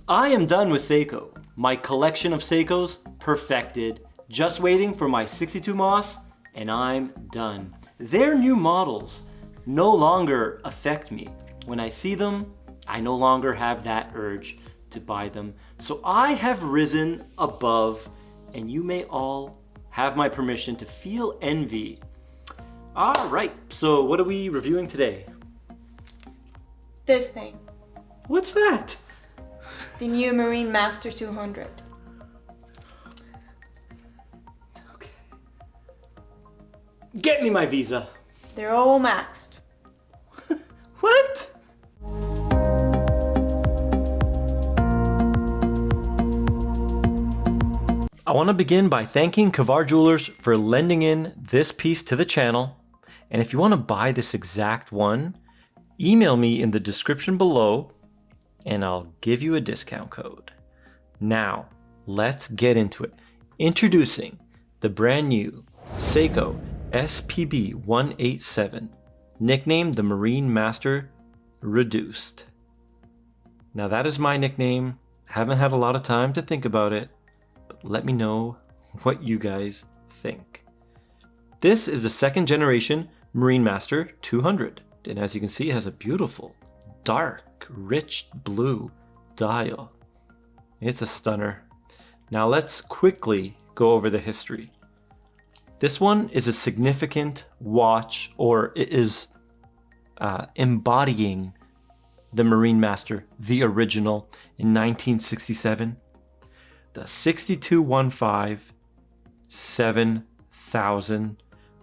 I am done with Seiko. My collection of Seikos perfected. Just waiting for my 62 Moss and I'm done. Their new models no longer affect me. When I see them, I no longer have that urge to buy them. So I have risen above, and you may all have my permission to feel envy. All right, so what are we reviewing today? This thing. What's that? The new marinemaster 200. Okay. Get me my visa. They're all maxed. What? I want to begin by thanking Kavar Jewelers for lending in this piece to the channel. And if you want to buy this exact one, email me in the description below and I'll give you a discount code. Now, let's get into it. Introducing the brand new Seiko SPB187, nicknamed the Marinemaster Reduced. Now that is my nickname. Haven't had a lot of time to think about it, but let me know what you guys think. This is the second generation Marinemaster 200, and as you can see, it has a beautiful, dark, rich blue dial. It's a stunner. Now let's quickly go over the history. This one is a significant watch, or it is embodying the Marinemaster, the original, in 1967. The 6215-7000.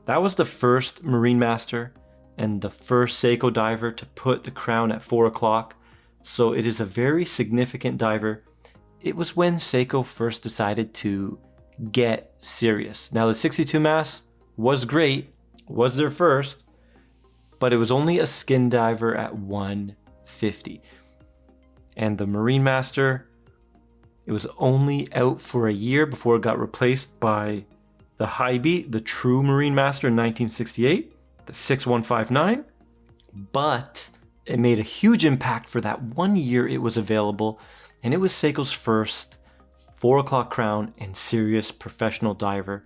That was the first Marinemaster and the first Seiko diver to put the crown at 4 o'clock. So it is a very significant diver. It was when Seiko first decided to get serious. Now the 62 Mass was great, was their first, but it was only a skin diver at 150. And the Marinemaster, it was only out for a year before it got replaced by the Hybee, the true Marinemaster in 1968, the 6159. But it made a huge impact for that 1 year it was available, and it was Seiko's first 4 o'clock crown and serious professional diver.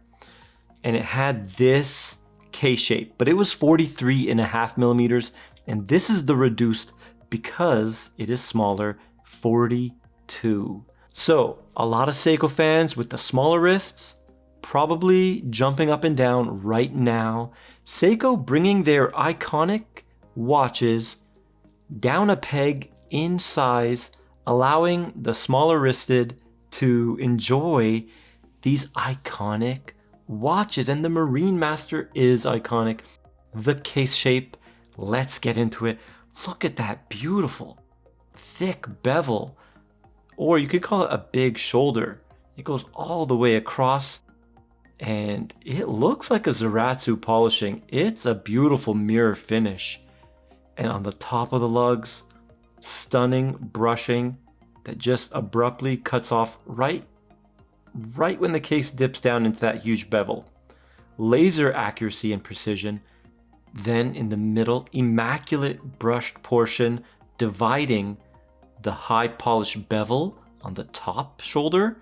And it had this case shape, but it was 43.5 millimeters, and this is the reduced because it is smaller, 42. So a lot of Seiko fans with the smaller wrists probably jumping up and down right now. Seiko bringing their iconic watches down a peg in size, allowing the smaller wristed to enjoy these iconic watches. And the Marinemaster is iconic. The case shape, let's get into it. Look at that beautiful thick bevel, or you could call it a big shoulder. It goes all the way across and it looks like a Zaratsu polishing. It's a beautiful mirror finish. And on the top of the lugs, stunning brushing that just abruptly cuts off right when the case dips down into that huge bevel. Laser accuracy and precision. Then in the middle, immaculate brushed portion dividing the high polish bevel on the top shoulder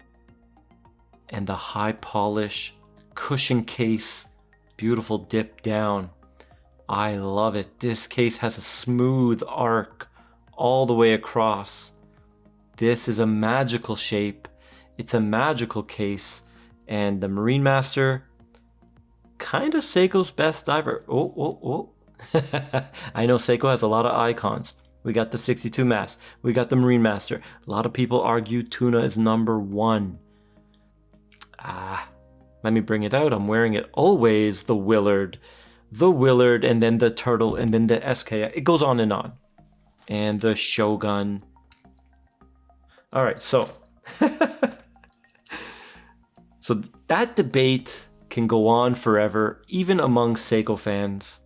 and the high polish cushion case. Beautiful dip down. I love it. This case has a smooth arc all the way across. This is a magical shape. It's a magical case, and the Marinemaster, kind of Seiko's best diver. Oh. I know Seiko has a lot of icons. We got the 62 Mass. We got the Marinemaster. A lot of people argue Tuna is number one. Let me bring it out. I'm wearing it always. The Willard, and then the Turtle, and then the SK. It goes on. And the Shogun. All right, so so that debate can go on forever, even among Seiko fans.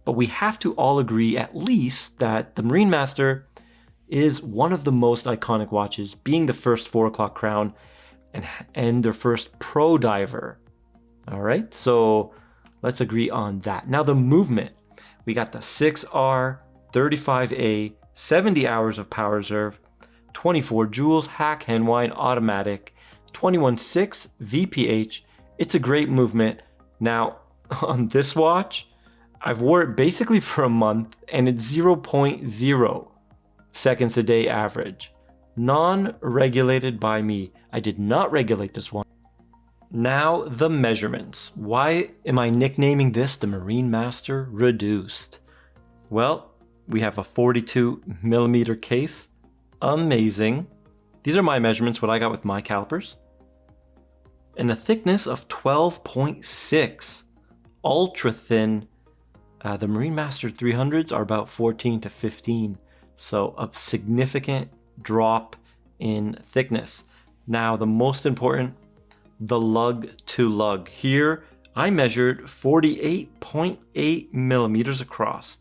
But we have to all agree at least that the Marinemaster is one of the most iconic watches, being the first 4 o'clock crown and their first pro diver. All right, so let's agree on that. Now the movement, we got the 6R, 35A, 70 hours of power reserve, 24 joules, hack handwind, automatic, 21.6 VPH. It's a great movement. Now, on this watch, I've wore it basically for a month and it's 0.0 seconds a day average. Non-regulated by me. I did not regulate this one. Now the measurements. Why am I nicknaming this the Marine Master Reduced? Well, we have a 42mm case. Amazing. These are my measurements, what I got with my calipers. And a thickness of 12.6. Ultra thin. The Marine Master 300s are about 14 to 15. So a significant drop in thickness. Now the most important, the lug to lug. Here I measured 48.8 millimeters across.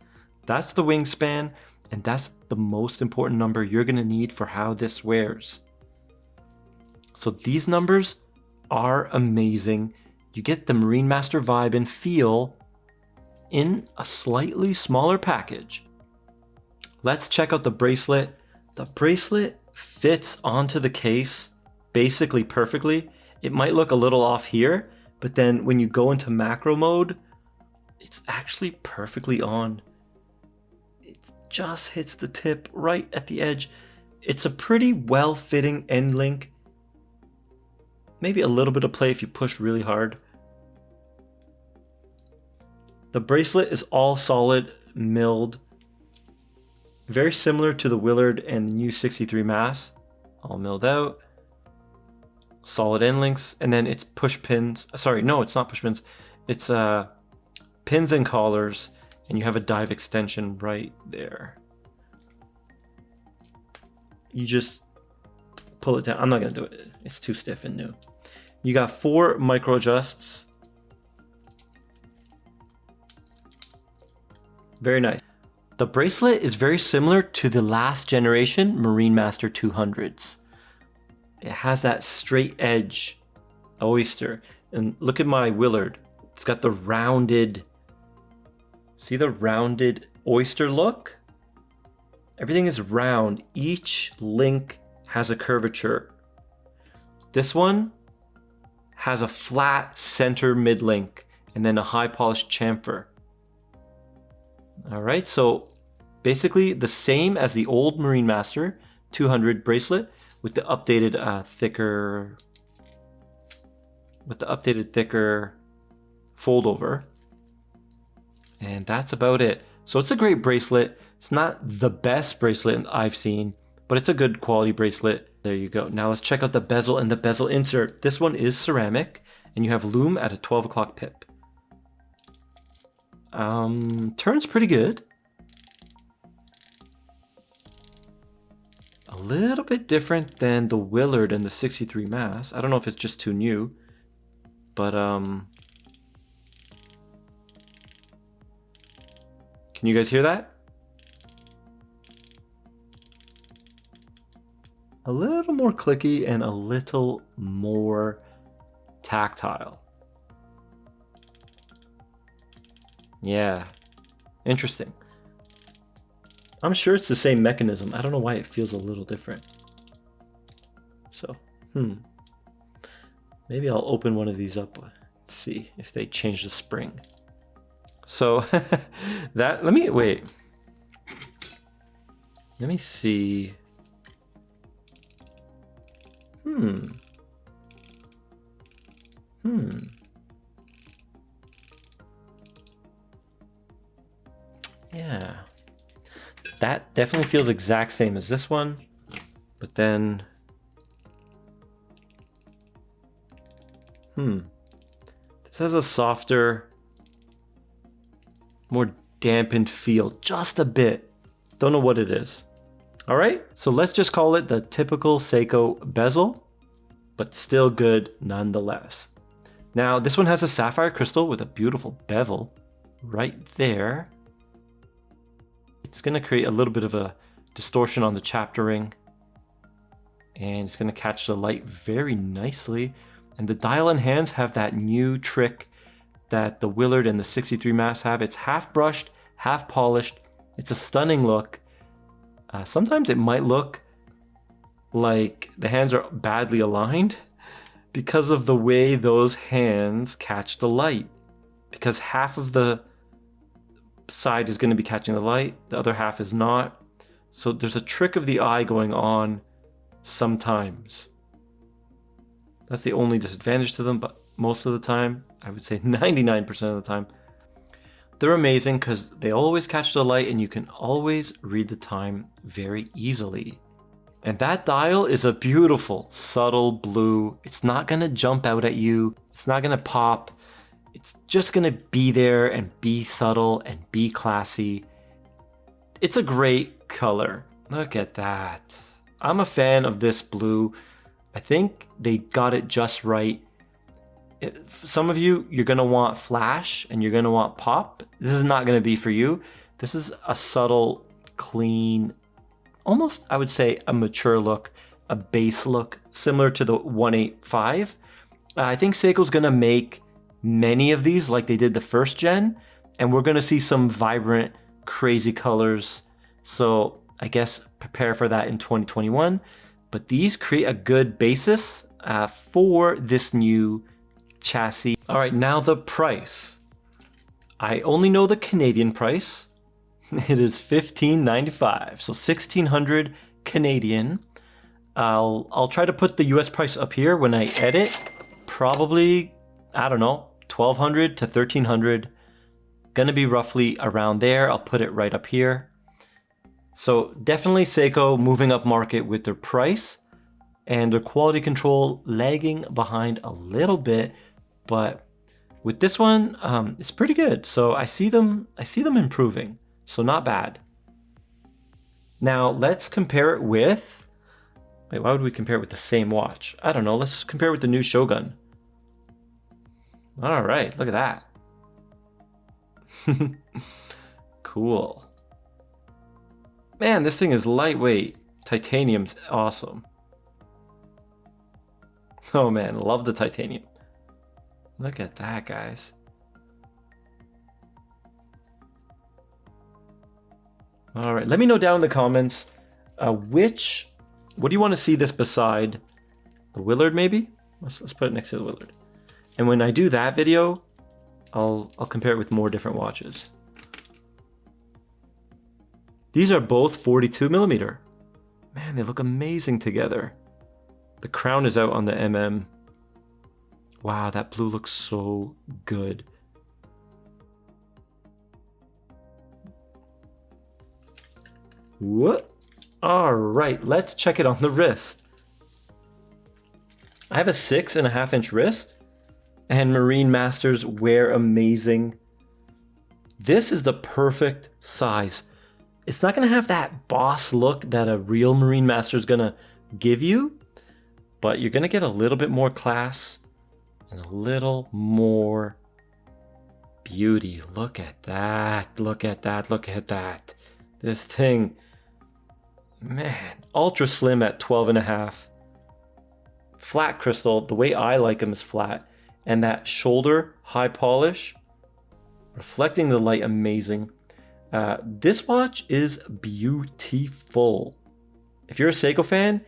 That's the wingspan, and that's the most important number you're gonna need for how this wears. So these numbers are amazing. You get the Marine Master vibe and feel in a slightly smaller package. Let's check out the bracelet. The bracelet fits onto the case basically perfectly. It might look a little off here, but then when you go into macro mode, it's actually perfectly on. It just hits the tip right at the edge. It's a pretty well-fitting end link. Maybe a little bit of play if you push really hard. The bracelet is all solid milled. Very similar to the Willard and the new 63 mass. All milled out. Solid end links, and then it's push pins. Sorry, no, it's not push pins. It's pins and collars, and you have a dive extension right there. You just pull it down. I'm not gonna do it. It's too stiff and new. You got 4 micro adjusts. Very nice. The bracelet is very similar to the last generation Marine Master 200s. It has that straight edge oyster. And look at my Willard. It's got the rounded, see the rounded oyster look? Everything is round. Each link has a curvature. This one has a flat center mid link and then a high polished chamfer. All right, so basically the same as the old Marine Master 200 bracelet with the updated thicker fold over. And that's about it. So it's a great bracelet. It's not the best bracelet I've seen, but it's a good quality bracelet. There you go. Now let's check out the bezel and the bezel insert. This one is ceramic and you have lume at a 12 o'clock pip. Turns pretty good. A little bit different than the Willard and the 63 mass. I don't know if it's just too new, but can you guys hear that? A little more clicky and a little more tactile. Yeah, interesting. I'm sure it's the same mechanism. I don't know why it feels a little different. So, maybe I'll open one of these up. Let's see if they change the spring. So that, let me see. Yeah. That definitely feels exact same as this one, but then, this has a softer, more dampened feel, just a bit. Don't know what it is. All right, so let's just call it the typical Seiko bezel, but still good nonetheless. Now, this one has a sapphire crystal with a beautiful bevel right there. It's going to create a little bit of a distortion on the chapter ring, and it's going to catch the light very nicely. And the dial and hands have that new trick that the Willard and the 63 mass have. It's half brushed, half polished. It's a stunning look. Sometimes it might look like the hands are badly aligned because of the way those hands catch the light. Because half of the side is going to be catching the light, the other half is not. So there's a trick of the eye going on sometimes. That's the only disadvantage to them, but most of the time, I would say 99% of the time, they're amazing because they always catch the light and you can always read the time very easily. And that dial is a beautiful, subtle blue. It's not gonna jump out at you. It's not gonna pop. It's just gonna be there and be subtle and be classy. It's a great color. Look at that. I'm a fan of this blue. I think they got it just right. Some of you, you're gonna want flash and you're gonna want pop. This is not gonna be for you. This is a subtle, clean, almost, I would say, a mature look, a base look, similar to the 185. I think Seiko's gonna make many of these like they did the first gen, and we're gonna see some vibrant, crazy colors. So I guess prepare for that in 2021. But these create a good basis for this new chassis. All right, now the price. I only know the Canadian price. It is $15.95, so 1,600 Canadian. I'll try to put the US price up here when I edit. Probably, I don't know, 1,200 to 1,300. Gonna be roughly around there. I'll put it right up here. So definitely Seiko moving up market with their price, and their quality control lagging behind a little bit, but with this one, it's pretty good. So I see them improving. So not bad. Now let's compare it with, wait, why would we compare it with the same watch? I don't know, let's compare it with the new Shogun. All right, look at that. Cool. Man, this thing is lightweight. Titanium's awesome. Oh man, love the titanium. Look at that, guys. All right, let me know down in the comments what do you want to see this beside? The Willard, maybe? Let's put it next to the Willard. And when I do that video, I'll compare it with more different watches. These are both 42 millimeter. Man, they look amazing together. The crown is out on the MM. Wow, that blue looks so good. What? All right, let's check it on the wrist. I have a 6.5-inch wrist, and Marine Masters wear amazing. This is the perfect size. It's not gonna have that boss look that a real Marine Master is gonna give you, but you're gonna get a little bit more class and a little more beauty. Look at that, look at that, look at that. This thing, man, ultra slim at 12.5. Flat crystal, the way I like them is flat. And that shoulder, high polish, reflecting the light, amazing. This watch is beautiful. If you're a Seiko fan,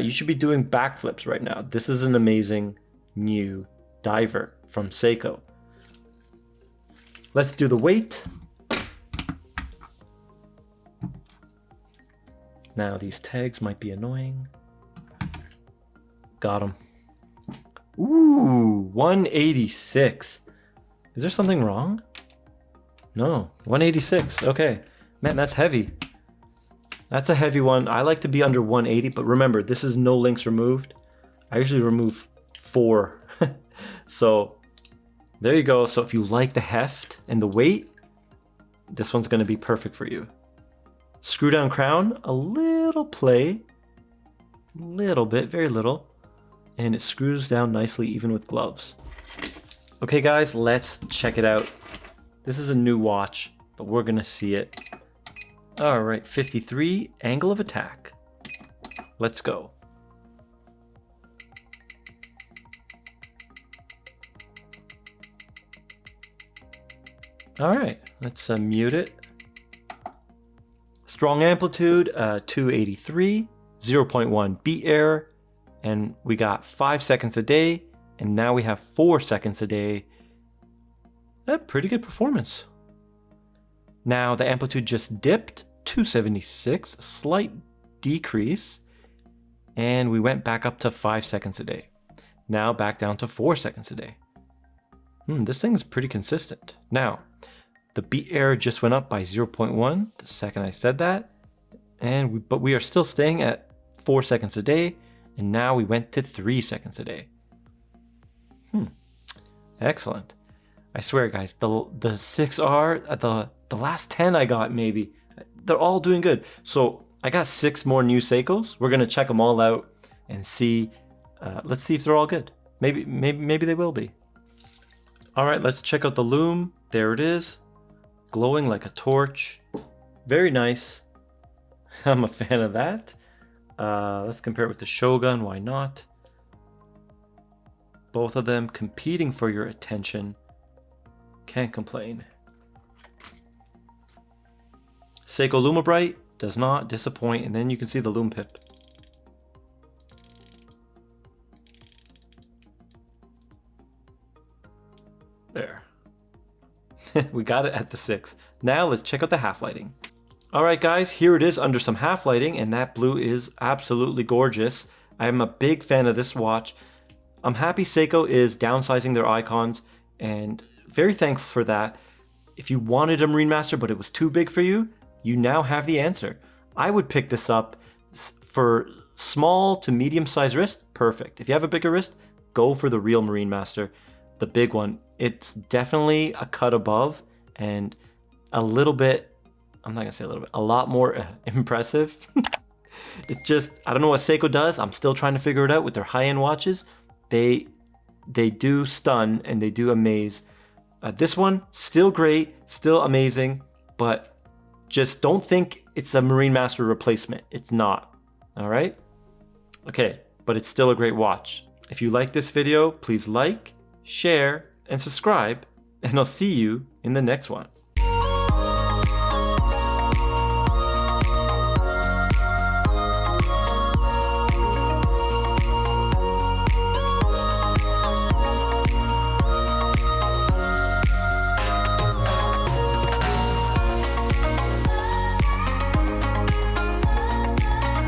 you should be doing backflips right now. This is an amazing new diver from Seiko. Let's do the weight. Now these tags might be annoying. Got them. Ooh, 186. Is there something wrong? No, 186. Okay. Man, that's heavy. That's a heavy one. I like to be under 180, but remember, this is no links removed. I usually remove 4. So there you go. So if you like the heft and the weight, this one's going to be perfect for you. Screw down crown, a little play, little bit, very little, and it screws down nicely even with gloves. Okay guys, let's check it out. This is a new watch, but we're gonna see it. All right, 53, angle of attack. Let's go. All right, let's mute it. Strong amplitude, 283. 0.1 beat error, and we got 5 seconds a day, and now we have 4 seconds a day. Pretty good performance. Now the amplitude just dipped to 76, a slight decrease, and we went back up to 5 seconds a day. Now back down to 4 seconds a day. This thing's pretty consistent. Now, the beat error just went up by 0.1 the second I said that, but we are still staying at 4 seconds a day, and now we went to 3 seconds a day. Excellent. I swear, guys, the 6R, the last 10 I got, maybe, they're all doing good. So I got 6 more new Seikos. We're gonna check them all out and see. Let's see if they're all good. Maybe they will be. All right, let's check out the lume. There it is, glowing like a torch. Very nice. I'm a fan of that. Let's compare it with the Shogun. Why not? Both of them competing for your attention. Can't complain. Seiko Lume does not disappoint, and then you can see the lume pip. There. We got it at the 6. Now let's check out the half lighting. All right, guys, here it is under some half lighting, and that blue is absolutely gorgeous. I'm a big fan of this watch. I'm happy Seiko is downsizing their icons, and very thankful for that. If you wanted a Marine Master but it was too big for you, you now have the answer. I would pick this up for small to medium sized wrist, perfect. If you have a bigger wrist, go for the real Marine Master, the big one. It's definitely a cut above and a little bit, I'm not gonna say a little bit, a lot more impressive. It's just, I don't know what Seiko does. I'm still trying to figure it out with their high-end watches. They do stun and they do amaze. This one, still great, still amazing, but just don't think it's a Marine Master replacement. It's not, all right? Okay, but it's still a great watch. If you like this video, please like, share, and subscribe, and I'll see you in the next one.